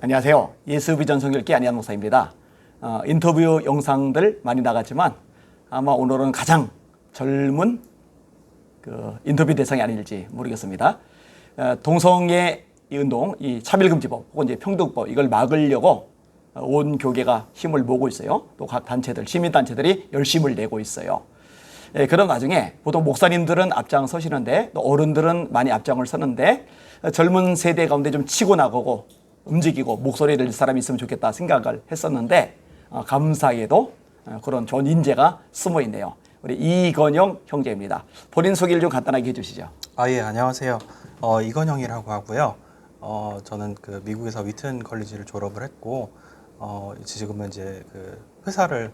안녕하세요. 예수비전 성결교 안희한 목사입니다. 인터뷰 영상들 많이 나갔지만 아마 오늘은 가장 젊은 인터뷰 대상이 아닐지 모르겠습니다. 동성애 운동, 이 차별금지법 혹은 이제 평등법 이걸 막으려고 온 교계가 힘을 모으고 있어요. 또 각 단체들, 시민단체들이 열심을 내고 있어요. 그런 와중에 보통 목사님들은 앞장서시는데 또 어른들은 많이 앞장을 서는데 젊은 세대 가운데 좀 치고 나가고 움직이고 목소리를 낼 사람이 있으면 좋겠다 생각을 했었는데 감사하게도 그런 좋은 인재가 숨어 있네요. 우리 이건영 형제입니다. 본인 소개를 좀 간단하게 해주시죠. 예, 안녕하세요. 이건영이라고 하고요. 저는 그 미국에서 위튼 컬리지를 졸업을 했고, 지금은 이제 그 회사를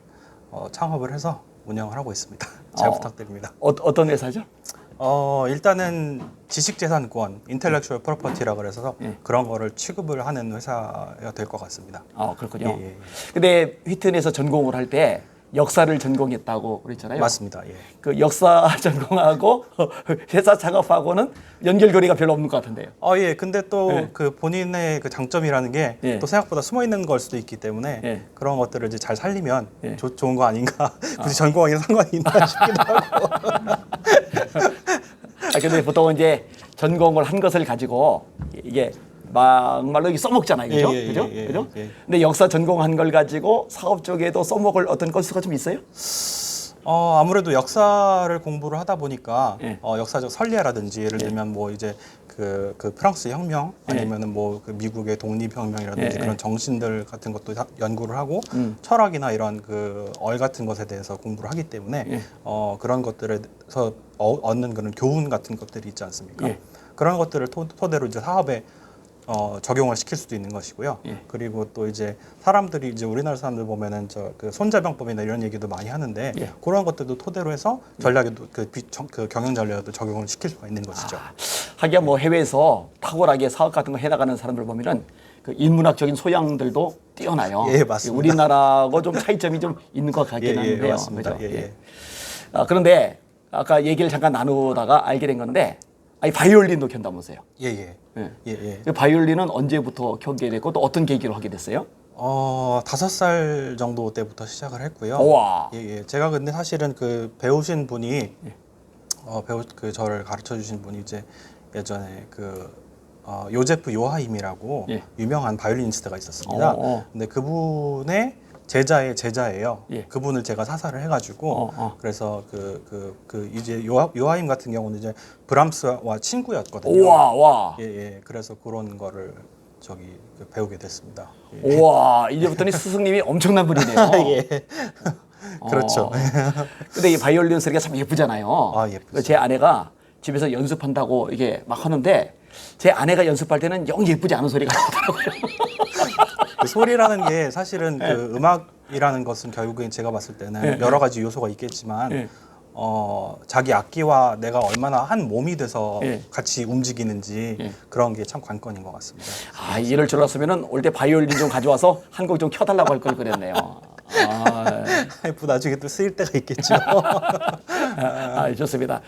창업을 해서 운영을 하고 있습니다. 잘 부탁드립니다. 어떤 회사죠? 일단은 지식재산권, 인텔렉츄얼 프로퍼티라 그래서 그런 거를 취급을 하는 회사가 될 것 같습니다. 그렇군요. 예. 근데 휘튼에서 전공을 할 때 역사를 전공했다고 그랬잖아요. 맞습니다. 예. 그 역사 전공하고 회사 창업하고는 연결고리가 별로 없는 것 같은데요. 예. 근데 또 그 본인의 그 장점이라는 게 또 생각보다 숨어 있는 걸 수도 있기 때문에 그런 것들을 이제 잘 살리면 좋은 거 아닌가. 굳이 전공하기는 상관이 있나 싶기도 하고. 근데 보통 이제 전공을 한 것을 가지고 이게 막말로 써먹잖아요, 그죠? 그죠? 근데 역사 전공한 걸 가지고 사업 쪽에도 써먹을 어떤 건수가 좀 있어요? 아무래도 역사를 공부를 하다 보니까 역사적 선례라든지 예를 들면 뭐 이제 그 프랑스 혁명 아니면은 뭐 그 미국의 독립혁명이라든지 그런 정신들 같은 것도 연구를 하고 철학이나 이런 그 같은 것에 대해서 공부를 하기 때문에 그런 것들에서 얻는 그런 교훈 같은 것들이 있지 않습니까? 그런 것들을 토대로 이제 사업에 적용을 시킬 수도 있는 것이고요. 그리고 또 이제 사람들이 이제 우리나라 사람들 보면은 그 손자병법이나 이런 얘기도 많이 하는데 그런 것들도 토대로 해서 전략에도 그 경영 전략에도 적용을 시킬 수가 있는 것이죠. 하기야 뭐 해외에서 탁월하게 사업 같은 거 해나가는 사람들 보면은 그 인문학적인 소양들도 뛰어나요. 예, 맞습니다. 우리나라하고 좀 차이점이 좀 있는 것 같긴 한데요. 맞습니다. 그렇죠? 그런데 아까 얘기를 잠깐 나누다가 알게 된 건데 바이올린도 켠다면서요? 그 바이올린은 언제부터 켜게 됐고 또 어떤 계기로 하게 됐어요? 5살 정도 때부터 시작을 했고요. 우와. 제가 근데 사실은 그 배우신 분이 저를 가르쳐 주신 분이 이제 예전에 요제프 요하임이라고 유명한 바이올리니스트가 있었습니다. 근데 그분의 제자의 제자예요. 그분을 제가 사사를 해가지고 그래서 이제 요하임 같은 경우는 이제 브람스와 친구였거든요. 우와. 그래서 그런 거를 배우게 됐습니다. 우와, 이제부터는 스승님이 엄청난 분이네요. 그렇죠. 근데 이 바이올린 소리가 참 예쁘잖아요. 예쁘죠. 제 아내가 집에서 연습한다고 이게 막 하는데 제 아내가 연습할 때는 영 예쁘지 않은 소리가 나더라고요. 그 소리라는 게 사실은 그 음악이라는 것은 결국엔 제가 봤을 때는 여러 가지 요소가 있겠지만 자기 악기와 내가 얼마나 한 몸이 돼서 같이 움직이는지 그런 게 참 관건인 것 같습니다. 이럴 줄 알았으면은 올 때 바이올린 좀 가져와서 한 곡 좀 켜달라고 할 걸 그랬네요. 나중에 또 쓰일 때가 있겠죠. 좋습니다.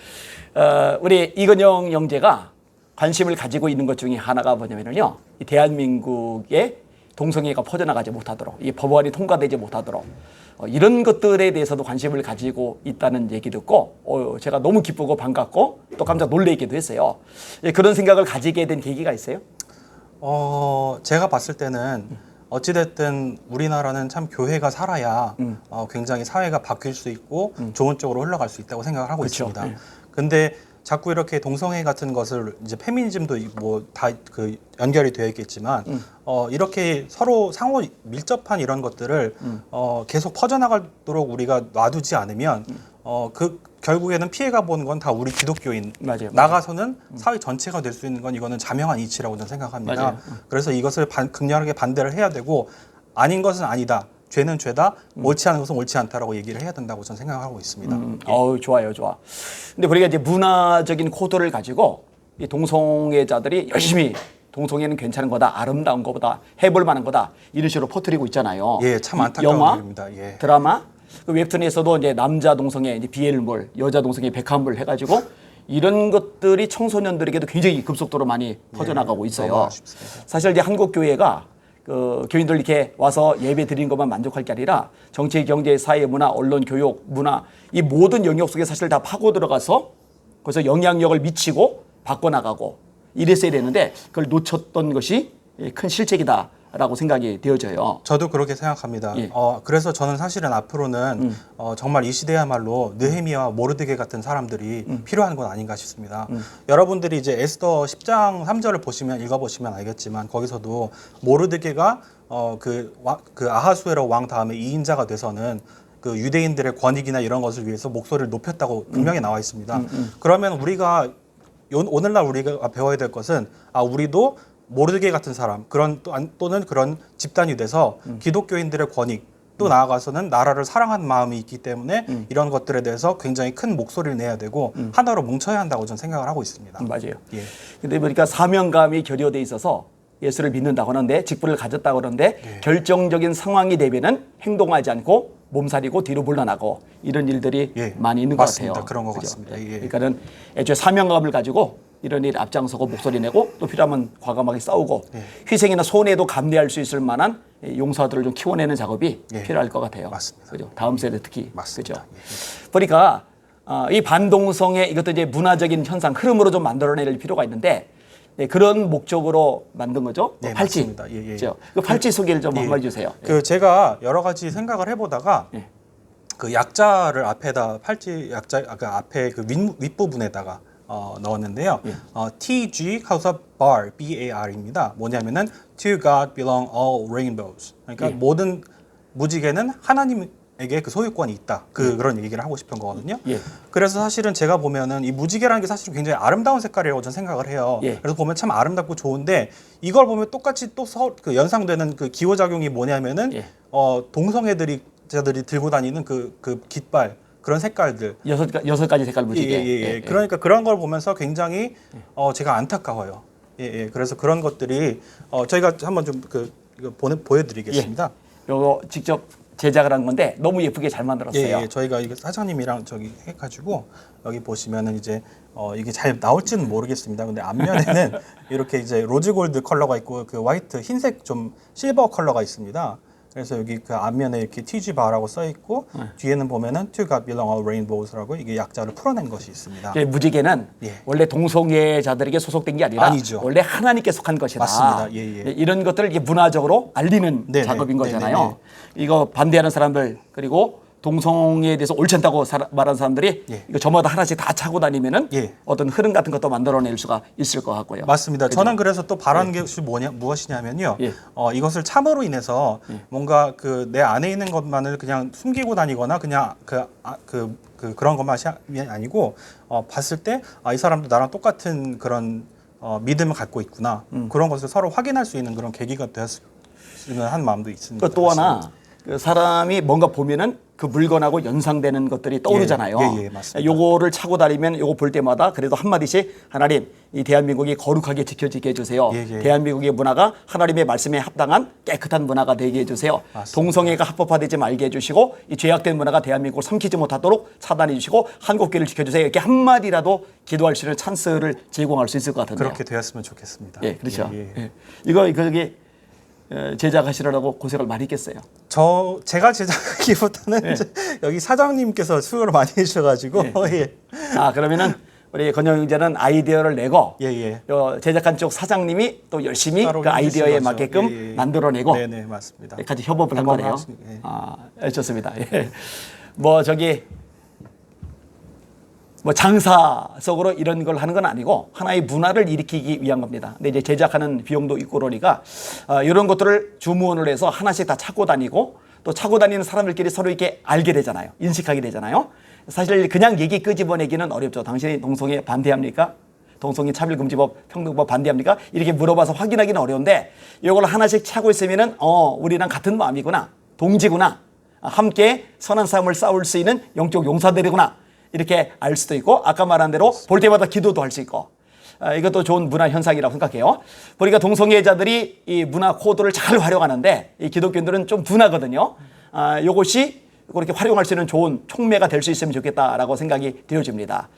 우리 이건영 형제가 관심을 가지고 있는 것 중에 하나가 뭐냐면요, 이 대한민국의 동성애가 퍼져나가지 못하도록, 이 법안이 통과되지 못하도록 이런 것들에 대해서도 관심을 가지고 있다는 얘기 듣고 제가 너무 기쁘고 반갑고 또 깜짝 놀래기도 했어요. 그런 생각을 가지게 된 계기가 있어요? 제가 봤을 때는 어찌됐든 우리나라는 참 교회가 살아야 굉장히 사회가 바뀔 수 있고 좋은 쪽으로 흘러갈 수 있다고 생각을 하고 있습니다. 근데 자꾸 이렇게 동성애 같은 것을 이제 페미니즘도 뭐 다 그 연결이 되어 있겠지만 이렇게 서로 상호 밀접한 이런 것들을 계속 퍼져나가도록 우리가 놔두지 않으면 결국에는 피해가 보는 건 다 우리 기독교인 나가서는 사회 전체가 될 수 있는 건 이거는 자명한 이치라고 저는 생각합니다. 그래서 이것을 극렬하게 반대를 해야 되고 아닌 것은 아니다. 죄는 죄다, 옳지 않은 것은 옳지 않다라고 얘기를 해야 된다고 저는 생각하고 있습니다. 좋아요. 근데 우리가 이제 문화적인 코드를 가지고 이 동성애자들이 열심히 동성애는 괜찮은 거다, 아름다운 거보다 해볼 만한 거다 이런 식으로 퍼뜨리고 있잖아요. 참 안타까운 영화, 일입니다. 드라마, 그 웹툰에서도 이제 남자 동성애 이제 비엘물, 여자 동성애 백합물 해가지고 이런 것들이 청소년들에게도 굉장히 급속도로 많이 퍼져나가고 있어요. 너무 아쉽습니다. 사실 이제 한국 교회가 그 교인들 이렇게 와서 예배 드리는 것만 만족할 게 아니라 정치, 경제, 사회, 문화, 언론, 교육, 문화 이 모든 영역 속에 사실 다 파고 들어가서 거기서 영향력을 미치고 바꿔나가고 이랬어야 되는데 그걸 놓쳤던 것이 큰 실책이다라고 생각이 되어져요. 저도 그렇게 생각합니다. 예. 그래서 저는 사실은 앞으로는 정말 이 시대야말로 느헤미야와 모르드게 같은 사람들이 필요한 건 아닌가 싶습니다. 여러분들이 이제 에스더 10장 3절을 보시면 읽어보시면 알겠지만 거기서도 모르드게가 그 아하수에로 왕 다음에 2인자가 돼서는 그 유대인들의 권익이나 이런 것을 위해서 목소리를 높였다고 분명히 나와 있습니다. 그러면 우리가 오늘날 우리가 배워야 될 것은 우리도 모르드게 같은 사람 또는 그런 집단이 돼서 기독교인들의 권익 또 나아가서는 나라를 사랑하는 마음이 있기 때문에 이런 것들에 대해서 굉장히 큰 목소리를 내야 되고 하나로 뭉쳐야 한다고 저는 생각을 하고 있습니다. 맞아요. 예. 근데 보니까 사명감이 결여돼 있어서 예수를 믿는다고 하는데 직분을 가졌다고 하는데 예. 결정적인 상황이 되면은 행동하지 않고 몸살이고 뒤로 물러나고 이런 일들이 예. 많이 있는 맞습니다. 것 같아요. 그런 것 그죠? 같습니다. 예. 그러니까는 애초에 사명감을 가지고 이런 일 앞장서고 목소리 내고 또 필요하면 과감하게 싸우고 예. 희생이나 손해도 감내할 수 있을 만한 용사들을 좀 키워내는 작업이 예. 필요할 것 같아요. 맞습니다. 그죠? 다음 세대 특히. 맞습니다. 그죠? 그러니까 이 반동성의 이것도 이제 문화적인 현상 흐름으로 좀 만들어낼 필요가 있는데 그런 목적으로 만든 거죠. 네, 팔찌. 맞습니다. 예, 예. 그죠? 그 팔찌 소개를 좀 한번 해주세요. 제가 여러 가지 생각을 해보다가 예. 그 약자를 앞에다 팔찌 약자 그 앞에 그 윗부분에다가 넣었는데요. TG 카우사 bar BAR입니다. 뭐냐면은 To God belong all rainbows. 그러니까 예. 모든 무지개는 하나님에게 그 소유권이 있다. 그런 얘기를 하고 싶은 거거든요. 예. 그래서 사실은 제가 보면은 이 무지개라는 게 사실 굉장히 아름다운 색깔이라고 저는 생각을 해요. 예. 그래서 보면 참 아름답고 좋은데 이걸 보면 똑같이 또 그 연상되는 그 기호작용이 뭐냐면은 예. 동성애들이 들고 다니는 그 깃발 그런 색깔들 여섯 가지 색깔 무지개. 예. 그러니까 그런 걸 보면서 굉장히 제가 안타까워요. 예. 그래서 그런 것들이 저희가 한번 좀 이거 보여드리겠습니다. 요거 직접 제작을 한 건데 너무 예쁘게 잘 만들었어요. 예. 저희가 이거 사장님이랑 저기 해가지고 여기 보시면은 이제 이게 잘 나올지는 모르겠습니다. 근데 앞면에는 이렇게 이제 로즈 골드 컬러가 있고 그 화이트 흰색 좀 실버 컬러가 있습니다. 그래서 여기 그 앞면에 이렇게 TG 바라고 써 있고 뒤에는 보면은 To God belong all rainbows라고 이게 약자를 풀어낸 것이 있습니다. 무지개는 예. 원래 동성애자들에게 소속된 게 아니라 아니죠. 원래 하나님께 속한 것이다. 맞습니다. 예. 이런 것들을 이제 문화적으로 알리는 네네. 작업인 거잖아요. 네네네. 이거 반대하는 사람들 그리고 동성애에 대해서 옳지 않다고 말하는 사람들이 예. 이거 저마다 하나씩 다 차고 다니면은 예. 어떤 흐름 같은 것도 만들어낼 수가 있을 것 같고요. 맞습니다. 그죠? 저는 그래서 또 바라는 것이 무엇이냐면요. 예. 이것을 참으로 인해서 뭔가 그 내 안에 있는 것만을 그냥 숨기고 다니거나 그냥 그런 것만이 아니고 봤을 때 이 사람도 나랑 똑같은 그런 믿음을 갖고 있구나. 그런 것을 서로 확인할 수 있는 그런 계기가 되었으면 하는 마음도 있습니다. 또 하나 그 사람이 뭔가 보면은 그 물건하고 연상되는 것들이 떠오르잖아요. 예, 맞습니다. 요거를 차고 다니면 요거 볼 때마다 그래도 한마디씩 하나님 이 대한민국이 거룩하게 지켜지게 해주세요. 예. 대한민국의 문화가 하나님의 말씀에 합당한 깨끗한 문화가 되게 해주세요. 맞습니다. 동성애가 합법화되지 말게 해주시고 이 죄악된 문화가 대한민국을 삼키지 못하도록 차단해 주시고 한국교를 지켜주세요. 이렇게 한마디라도 기도할 수 있는 찬스를 제공할 수 있을 것 같은데요. 그렇게 되었으면 좋겠습니다. 예, 그렇죠. 예. 예. 이거 그게 제작하시려고 고생을 많이 했겠어요. 제가 제작하기보다는 이제 여기 사장님께서 수고를 많이 해주셔가지고 예. 그러면은 우리 건영 형제는 아이디어를 내고 예. 요 제작한 쪽 사장님이 또 열심히 따로 그 아이디어에 해주신 거죠. 맞게끔 예. 만들어내고 네네 맞습니다. 같이 협업을 한 거네요. 예. 좋습니다. 예. 뭐 장사적으로 이런 걸 하는 건 아니고 하나의 문화를 일으키기 위한 겁니다. 근데 이제 제작하는 비용도 있고 그러니까 이런 것들을 주문을 해서 하나씩 다 찾고 다니고 또 차고 다니는 사람들끼리 서로 이렇게 알게 되잖아요. 인식하게 되잖아요. 사실 그냥 얘기 끄집어내기는 어렵죠. 당신이 동성애 반대합니까? 동성애 차별금지법, 평등법 반대합니까? 이렇게 물어봐서 확인하기는 어려운데 이걸 하나씩 차고 있으면은 우리랑 같은 마음이구나. 동지구나. 함께 선한 싸움을 싸울 수 있는 영적 용사들이구나. 이렇게 알 수도 있고 아까 말한 대로 볼 때마다 기도도 할 수 있고 이것도 좋은 문화 현상이라고 생각해요. 보니까 동성애자들이 이 문화 코드를 잘 활용하는데 이 기독교인들은 좀 둔하거든요. 이것이 그렇게 활용할 수 있는 좋은 촉매가 될 수 있으면 좋겠다라고 생각이 되어집니다.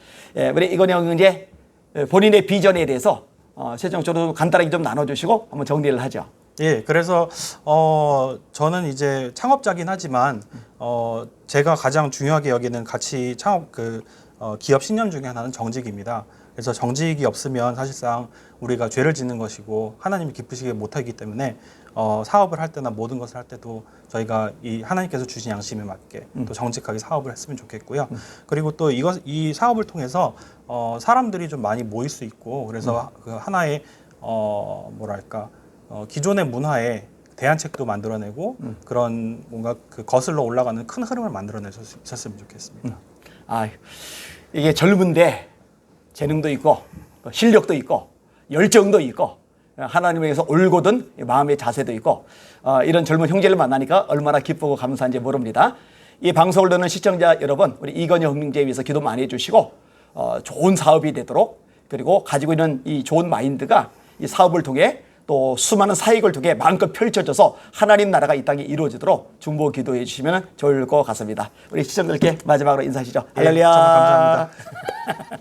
우리 이건영 이제 본인의 비전에 대해서 최종적으로 간단하게 좀 나눠주시고 한번 정리를 하죠. 예, 그래서 저는 이제 창업자긴 하지만 제가 가장 중요하게 여기는 같이 창업 기업 신념 중에 하나는 정직입니다. 그래서 정직이 없으면 사실상 우리가 죄를 짓는 것이고 하나님이 기쁘시게 못하기 때문에 사업을 할 때나 모든 것을 할 때도 저희가 이 하나님께서 주신 양심에 맞게 또 정직하게 사업을 했으면 좋겠고요. 그리고 또 이 사업을 통해서 사람들이 좀 많이 모일 수 있고 그래서 그 하나의 뭐랄까 기존의 문화에 대안책도 만들어내고 그런 뭔가 그 거슬러 올라가는 큰 흐름을 만들어낼 수 있었으면 좋겠습니다. 아, 이게 젊은데 재능도 있고 실력도 있고 열정도 있고 하나님에게서 올곧은 마음의 자세도 있고 이런 젊은 형제를 만나니까 얼마나 기쁘고 감사한지 모릅니다. 이 방송을 듣는 시청자 여러분, 우리 이건희 혁명제에 위해서 기도 많이 해주시고 좋은 사업이 되도록 그리고 가지고 있는 이 좋은 마인드가 이 사업을 통해 또 수많은 사역을 통해 마음껏 펼쳐져서 하나님 나라가 이 땅에 이루어지도록 중보 기도해 주시면 좋을 것 같습니다. 우리 시청자들께 마지막으로 인사하시죠. 예, 할렐루야. 정말 감사합니다.